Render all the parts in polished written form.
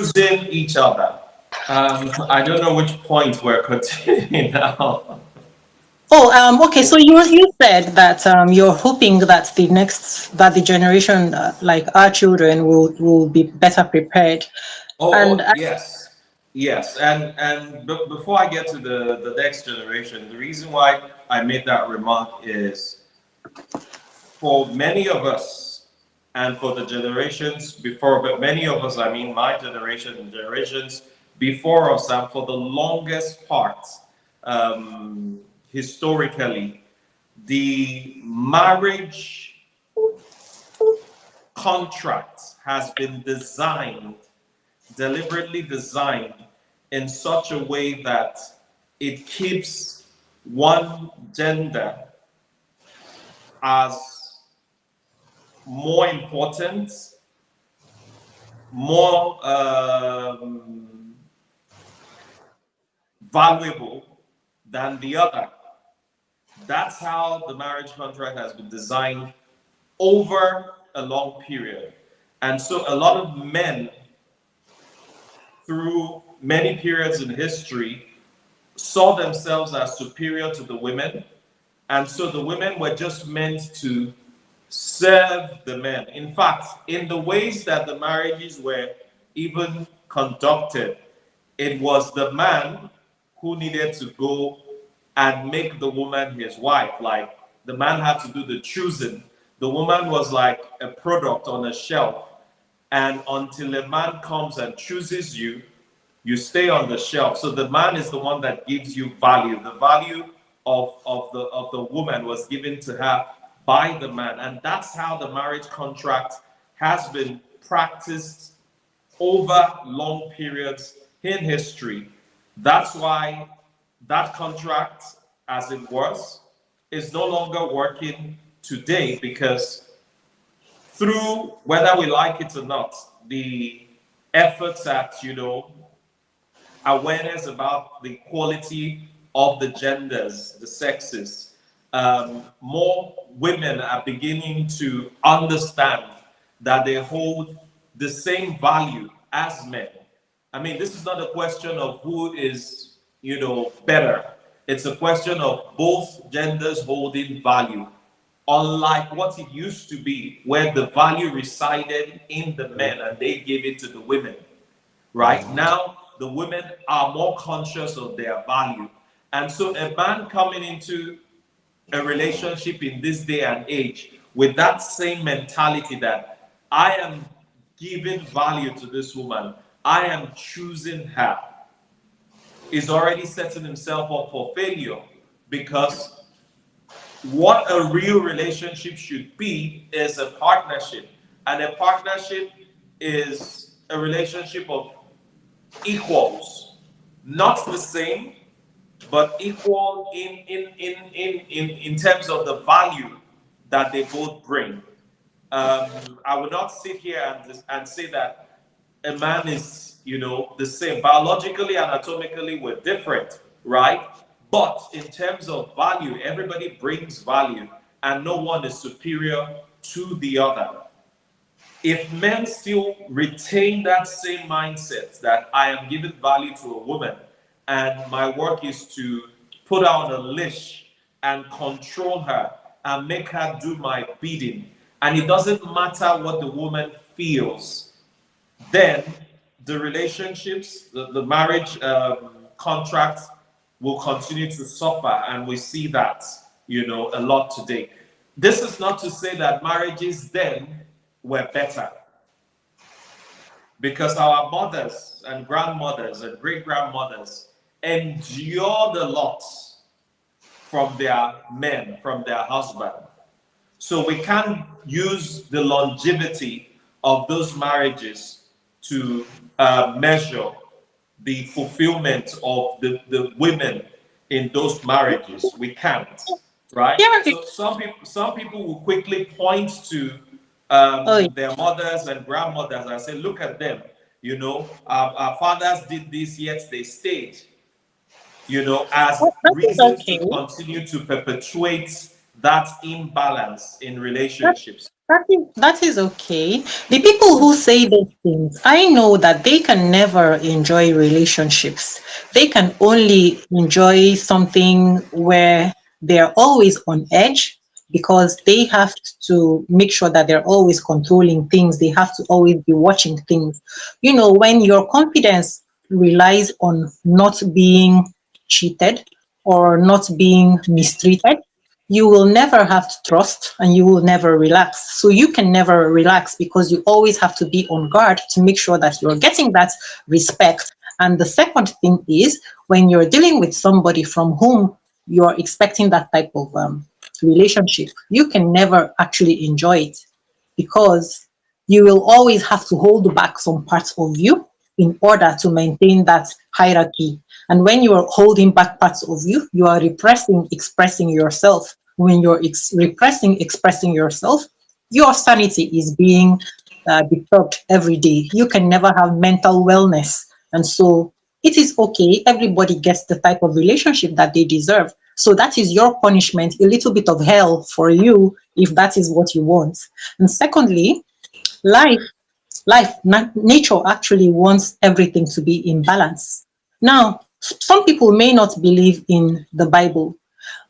choosing each other. I don't know which point we're continuing now. Oh, okay. So you said that you're hoping that the generation, like our children, will be better prepared. And Yes, yes. And before I get to the next generation, the reason why I made that remark is for many of us, and for the generations before, but many of us, I mean my generation and generations before us, and for the longest part, historically, the marriage contract has been designed, deliberately designed, in such a way that it keeps one gender as more important, more valuable than the other. That's how the marriage contract has been designed over a long period. And so a lot of men, through many periods in history, saw themselves as superior to the women. And so the women were just meant to serve the men. In fact, in the ways that the marriages were even conducted, it was the man who needed to go and make the woman his wife. Like the man had to do the choosing. The woman was like a product on a shelf. And until a man comes and chooses you, you stay on the shelf. So the man is the one that gives you value. The value of the woman was given to her by the man. And that's how the marriage contract has been practiced over long periods in history. That's why that contract, as it was, is no longer working today, because through, whether we like it or not, the efforts at, awareness about the equality of the genders, the sexes, more women are beginning to understand that they hold the same value as men. I mean, this is not a question of who is, better. It's a question of both genders holding value. Unlike what it used to be, where the value resided in the men and they gave it to the women. Right now, the women are more conscious of their value. And so a man coming into a relationship in this day and age with that same mentality that I am giving value to this woman, I am choosing her, is already setting himself up for failure, because what a real relationship should be is a partnership. And a partnership is a relationship of equals, not the same, but equal in terms of the value that they both bring. I would not sit here and say that a man is, the same. Biologically, anatomically, we're different, right? But in terms of value, everybody brings value, and no one is superior to the other. If men still retain that same mindset that I am giving value to a woman and my work is to put her on a leash and control her and make her do my bidding, and it doesn't matter what the woman feels, then the relationships, the marriage contract will continue to suffer. And we see that, a lot today. This is not to say that marriages then were better, because our mothers and grandmothers and great grandmothers endured a lot from their men, from their husband. So we can't use the longevity of those marriages to measure the fulfillment of the women in those marriages. We can't, right? yeah, So some people will quickly point to oh, their mothers and grandmothers and say, look at them, our fathers did this, yet they stayed, as that is reasons to okay. continue to perpetuate that imbalance in That, relationships. That is okay. The people who say those things, I know that they can never enjoy relationships. They can only enjoy something where they're always on edge because they have to make sure that they're always controlling things. They have to always be watching things. When your confidence relies on not being cheated or not being mistreated, you will never have to trust and you will never relax. So you can never relax because you always have to be on guard to make sure that you're getting that respect. And the second thing is when you're dealing with somebody from whom you're expecting that type of relationship, you can never actually enjoy it because you will always have to hold back some parts of you in order to maintain that hierarchy. And when you are holding back parts of you, you are repressing, expressing yourself. When you're repressing, expressing yourself, your sanity is being disturbed every day. You can never have mental wellness. And so it is okay. Everybody gets the type of relationship that they deserve. So that is your punishment, a little bit of hell for you if that is what you want. And secondly, life nature actually wants everything to be in balance. Now, some people may not believe in the Bible,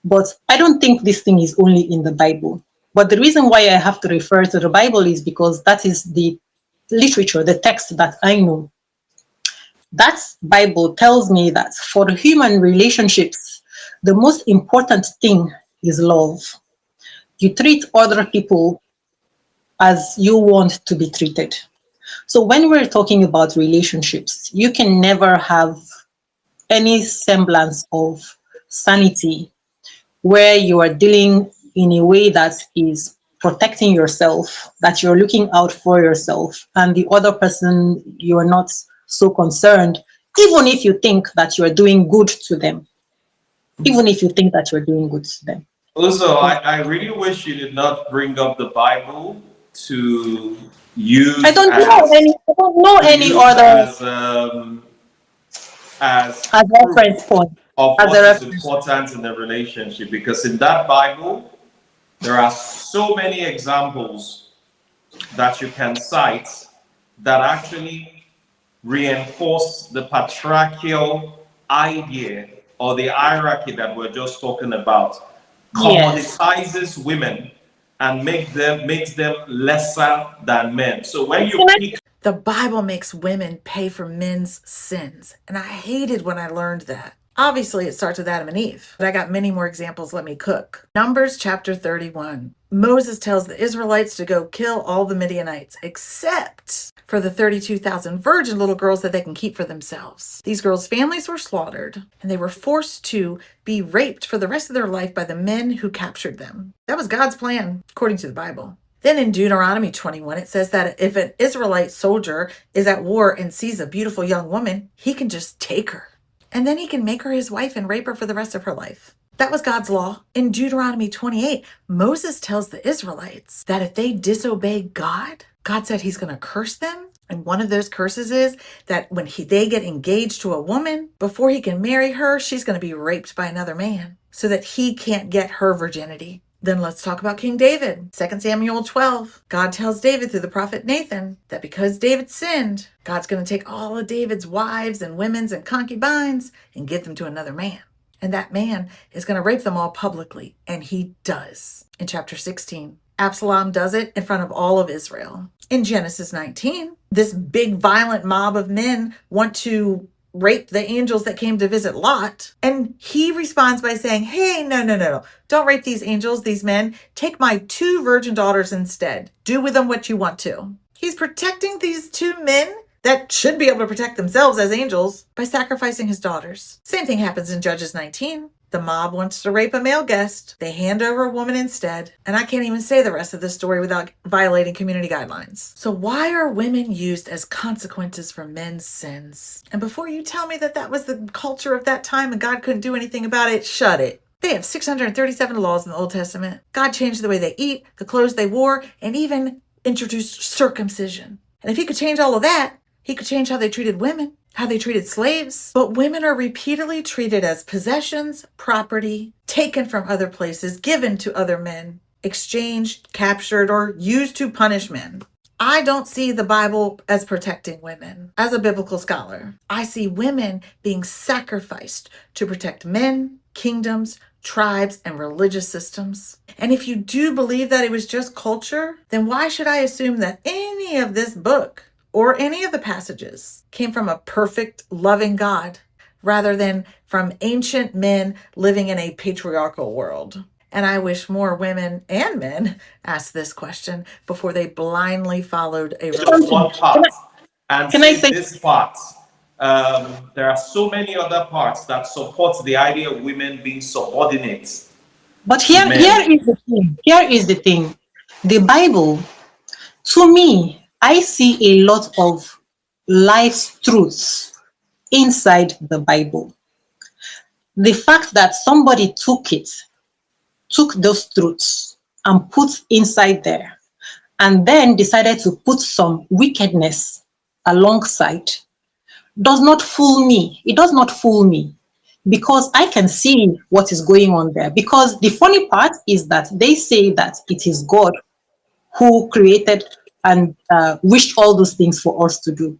but I don't think this thing is only in the Bible. But the reason why I have to refer to the Bible is because that is the literature, the text that I know. That Bible tells me that for the human relationships, the most important thing is love. You treat other people as you want to be treated. So when we're talking about relationships, you can never have any semblance of sanity where you are dealing in a way that is protecting yourself, that you're looking out for yourself, and the other person, you're not so concerned, even if you think that you're doing good to them, even if you think that you're doing good to them. Also, I really wish you did not bring up the Bible to I use don't know as any, I don't know to any use other as as proof reference point, of as a what is reference. important in the relationship. Because in that Bible, there are so many examples that you can cite that actually reinforce the patriarchal idea or the hierarchy that we're just talking about, Yes. commoditizes women and makes them lesser than men. So when you Can I pick The Bible makes women pay for men's sins. And I hated when I learned that. Obviously, it starts with Adam and Eve, but I got many more examples. Let me cook. Numbers chapter 31. Moses tells the Israelites to go kill all the Midianites, except for the 32,000 virgin little girls that they can keep for themselves. These girls' families were slaughtered, and they were forced to be raped for the rest of their life by the men who captured them. That was God's plan, according to the Bible. Then in Deuteronomy 21, it says that if an Israelite soldier is at war and sees a beautiful young woman, he can just take her. And then he can make her his wife and rape her for the rest of her life. That was God's law. In Deuteronomy 28, Moses tells the Israelites that if they disobey God, God said he's going to curse them. And one of those curses is that when they get engaged to a woman, before he can marry her, she's going to be raped by another man so that he can't get her virginity. Then let's talk about King David. 2 Samuel 12. God tells David through the prophet Nathan that because David sinned, God's going to take all of David's wives and women's and concubines and give them to another man. And that man is going to rape them all publicly. And he does. In chapter 16, Absalom does it in front of all of Israel. In Genesis 19, this big violent mob of men want to rape the angels that came to visit Lot. And he responds by saying, hey, no. Don't rape these angels, these men. Take my 2 virgin daughters instead. Do with them what you want to. He's protecting these 2 men that should be able to protect themselves as angels by sacrificing his daughters. Same thing happens in Judges 19. The mob wants to rape a male guest. They hand over a woman instead. And I can't even say the rest of the story without violating community guidelines. So why are women used as consequences for men's sins? And before you tell me that that was the culture of that time and God couldn't do anything about it, shut it. They have 637 laws in the Old Testament. God changed the way they eat, the clothes they wore, and even introduced circumcision. And if he could change all of that, he could change how they treated women, how they treated slaves. But women are repeatedly treated as possessions, property, taken from other places, given to other men. exchanged, captured, or used to punish men. I don't see the Bible as protecting women. As a biblical scholar, I see women being sacrificed to protect men, kingdoms, tribes, and religious systems. And if you do believe that it was just culture, then why should I assume that any of this book or any of the passages came from a perfect, loving God rather than from ancient men living in a patriarchal world? And I wish more women and men asked this question before they blindly followed a just religion. one part and Can I say say? this part. There are so many other parts that support the idea of women being subordinate But to here men. is the thing. Here is the thing. The Bible, to me, I see a lot of life truths inside the Bible. The fact that somebody took those truths and put inside there, and then decided to put some wickedness alongside does not fool me. It does not fool me because I can see what is going on there. Because the funny part is that they say that it is God who created and wished all those things for us to do.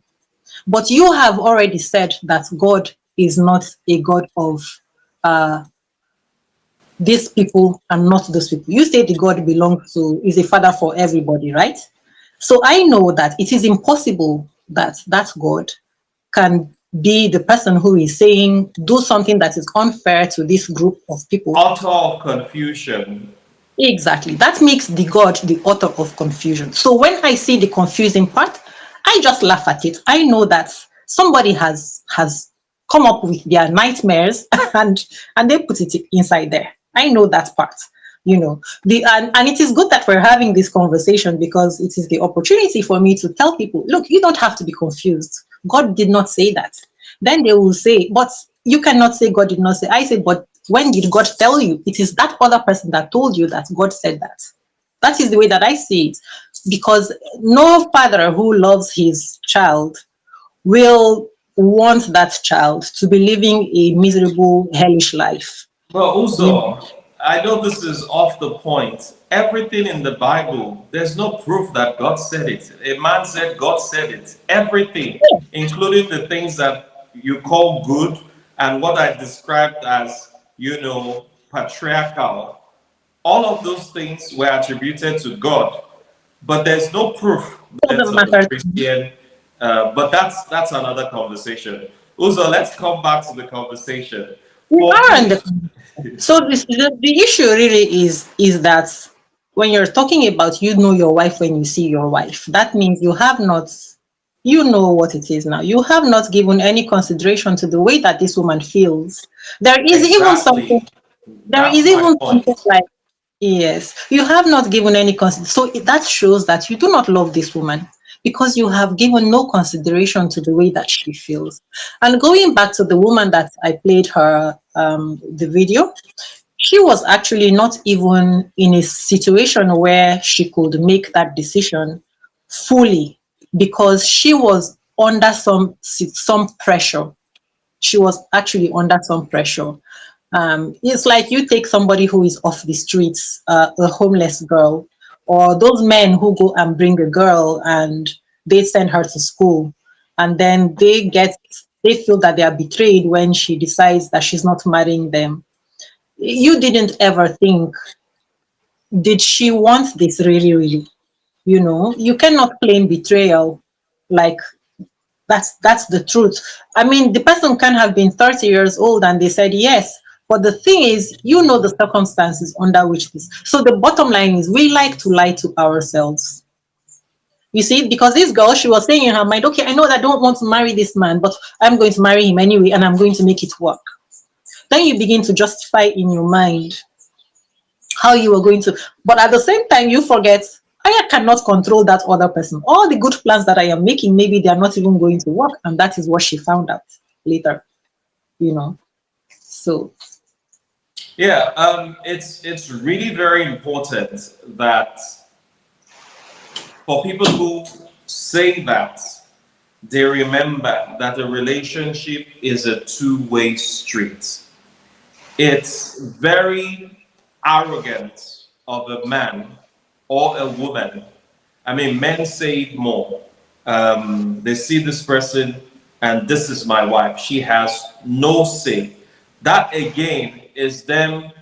But you have already said that God is not a God of uh, these people and not those people. You say the God belongs to, is a father for everybody, right? So I know that it is impossible that that God can be the person who is saying, do something that is unfair to this group of people. Author of confusion. Exactly. That makes the God the author of confusion. So when I see the confusing part, I just laugh at it. I know that somebody has come up with their nightmares and they put it inside there. I know that part. And it is good that we're having this conversation because it is the opportunity for me to tell people, look, you don't have to be confused. God did not say that. Then they will say, but you cannot say God did not say. I say, but when did God tell you? It is that other person that told you that God said that. That is the way that I see it. Because no father who loves his child will want that child to be living a miserable, hellish life. But You know? also, I know this is off the point. Everything in the Bible, there's no proof that God said it. A man said God said it. Everything, including the things that you call good and what I described as, patriarchal. All of those things were attributed to God, but there's no proof It that doesn't of the matter. Christian. But that's another conversation. Uzo, let's come back to the conversation. We For are on me, the So the issue really is that when you're talking about your wife when you see your wife, that means you have not, what it is now. You have not given any consideration to the way that this woman feels. There is even something. exactly. There is That's my even something point. like, yes, you have not given any so that shows that you do not love this woman because you have given no consideration to the way that she feels. And going back to the woman that I played her the video, she was actually not even in a situation where she could make that decision fully because she was under some pressure. She was actually under some pressure. It's like you take somebody who is off the streets, a homeless girl, or those men who go and bring a girl and they send her to school, and then they feel that they are betrayed when she decides that she's not marrying them. You didn't ever think, did she want this really, really? You cannot claim betrayal like that's the truth. I mean, the person can have been 30 years old and they said yes. But the thing is, the circumstances under which this. So the bottom line is we like to lie to ourselves. You see, because this girl, she was saying in her mind, okay, I know that I don't want to marry this man, but I'm going to marry him anyway and I'm going to make it work. Then you begin to justify in your mind how you are going to, but at the same time, you forget I cannot control that other person. All the good plans that I am making, maybe they are not even going to work. And that is what she found out later, So, Yeah, it's really very important that for people who say that, they remember that a relationship is a two-way street. It's very arrogant of a man or a woman, I mean, men say it more. They see this person and this is my wife. She has no say. That again is them,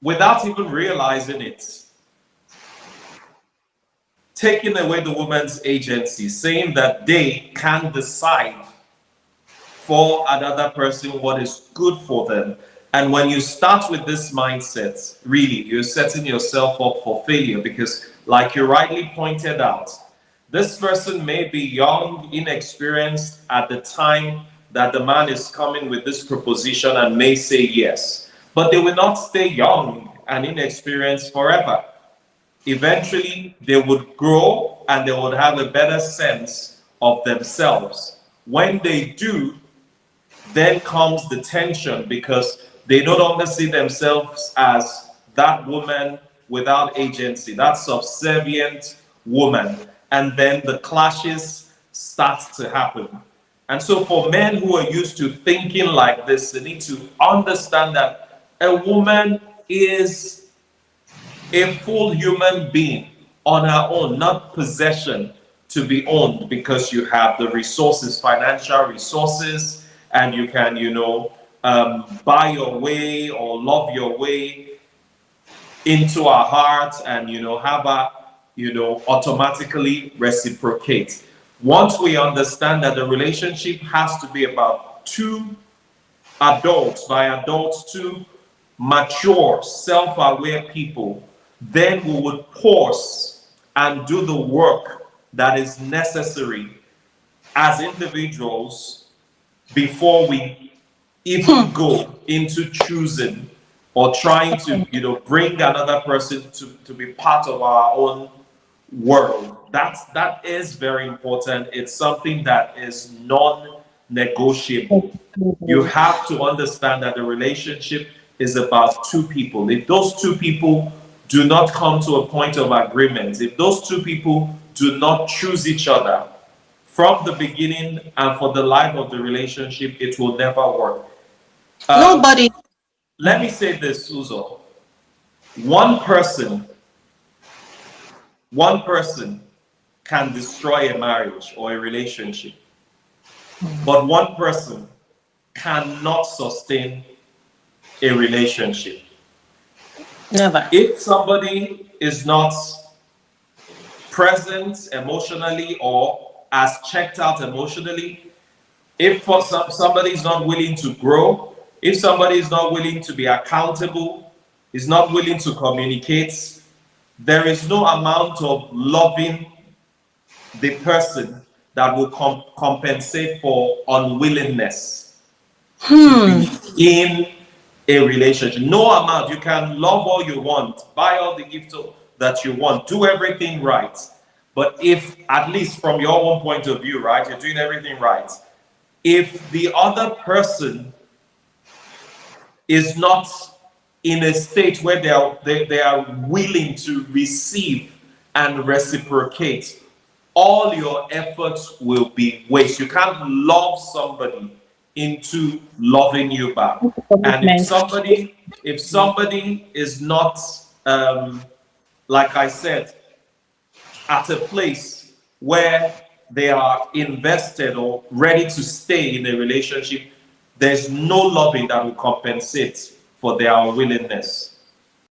without even realizing it, taking away the woman's agency, saying that they can decide for another person what is good for them. And when you start with this mindset, really, you're setting yourself up for failure because, like you rightly pointed out, this person may be young, inexperienced at the time that the man is coming with this proposition and may say yes. But they will not stay young and inexperienced forever. Eventually, they would grow and they would have a better sense of themselves. When they do, then comes the tension because they no longer see themselves as that woman without agency, that subservient woman. And then the clashes start to happen. And so for men who are used to thinking like this, they need to understand that a woman is a full human being on her own, not possession to be owned because you have the resources, financial resources, and you can, buy your way or love your way into our hearts and, have her, automatically reciprocate. Once we understand that the relationship has to be about two adults, by adults, two mature, self-aware people, then we would pause and do the work that is necessary as individuals before we even go into choosing or trying to, bring another person to be part of our own world. That is very important. It's something that is non-negotiable. You have to understand that the relationship is about two people. If those two people do not come to a point of agreement, if those two people do not choose each other from the beginning and for the life of the relationship, it will never work. Nobody. Let me say this, Uzo. One person can destroy a marriage or a relationship, but one person cannot sustain a relationship. Never. If somebody is not present emotionally or as checked out emotionally, if somebody is not willing to grow, if somebody is not willing to be accountable, is not willing to communicate, there is no amount of loving the person that will compensate for unwillingness to be in a relationship. No amount. You can love all you want, buy all the gifts that you want, do everything right. But if, at least from your own point of view, right, you're doing everything right, if the other person is not in a state where they are willing to receive and reciprocate, all your efforts will be waste. You can't love somebody into loving you back. And if somebody is not, like I said, at a place where they are invested or ready to stay in a relationship, there's no loving that will compensate for their unwillingness.